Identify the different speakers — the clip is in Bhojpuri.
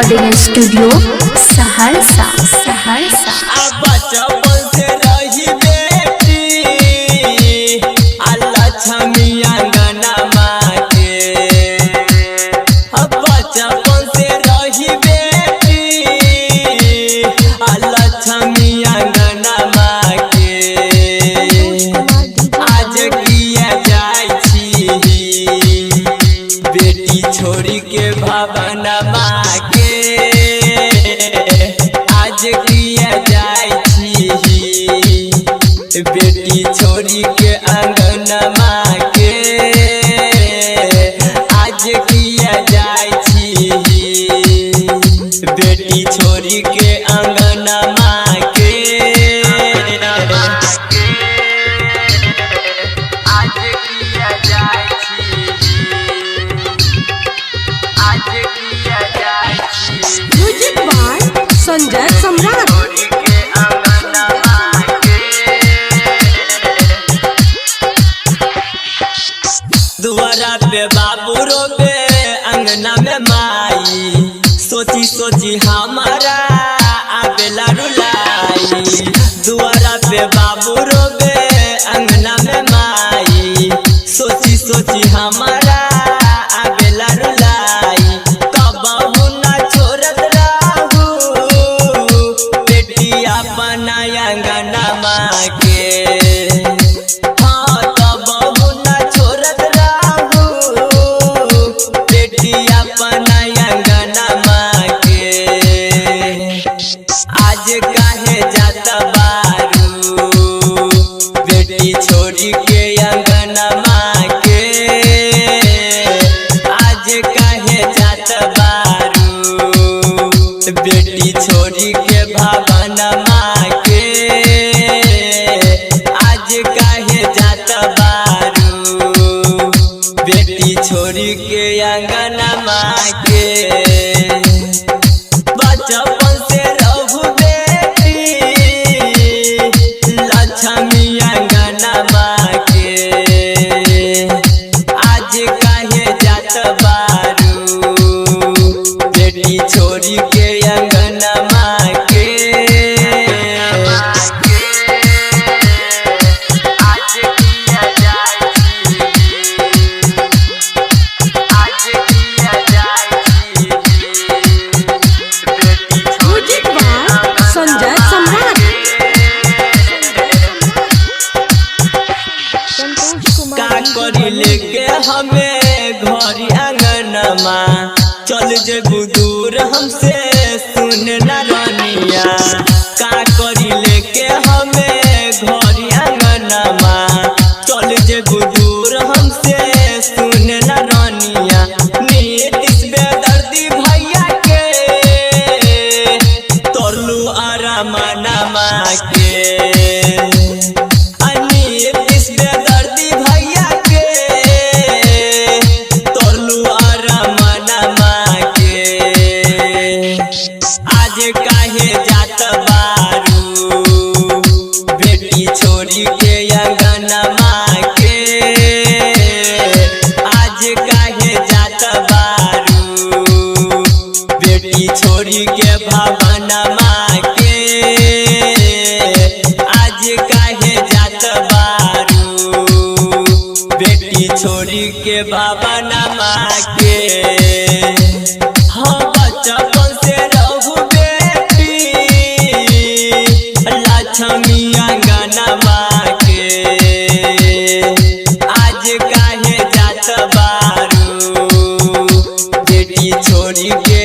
Speaker 1: Recording studio Saharsa.
Speaker 2: बचपन से रही बेटी लक्ष्मी अंगना माँ के। बचपन से रही बेटी लक्ष्मी अंगना माँ के। आज किया जाय छी बेटी छोड़ी के भवन माँ के। आज किया जाय छी बेटी छोड़ी के अंगना माँ के। आज किया जाय छी बेटी छोड़ी के अंगना माँ के। आज किया जाय छी
Speaker 3: म्यूजिक बाय संजय सम्राट।
Speaker 2: दुआरा पे बाबू रोबे अंगना में माई। सोची सोची हमारा आवेला रुलाई। दुआरा पे बाबू रोबे अंगना में माई। सोची सोची हमारा आवेला रुलाई। कबहू ना छोड़त रहू बेटी अपना अंगना माँ के। आज काहे जाता बारू बेटी छोड़ी के अंगना माँ के। आज काहे जाता बारू बेटी छोड़ी के भवन माँ के। आज काहे जाता बारू बेटी छोड़ी के अंगना माँ के। बचपन से रहू बेटी लक्ष्मी अंगना माँ के। आज काहे जात बारू बेटी छोड़ी के अंगना माँ के। आज किया जाय
Speaker 3: म्यूजिक बाय संजय सम्राट।
Speaker 2: का करी लेके हमें घर अंगनमा। चल जेबू दूर हमसे सुन न रनिया। का करी लेके हमें घर अंगनमा। चल जेबू दूर हमसे सुन न रनिया। नीतीश बेदर्दी भैया के तोरलू आरामना माँ के। नीतीश बेदर्दी भैया के तोरलू आरामना माँ के। आज काहे जात बारू बेटी छोड़ी के अंगना माँ के। आज काहे जात बारू बेटी छोड़ी के भवन माँ के। आज काहे जात बारू बेटी छोड़ी के भवन माँ के। हाँ बचपन से रहू बेटी लक्ष्मी अंगना माँ के। आज काहे जात बारू बेटी छोड़ी के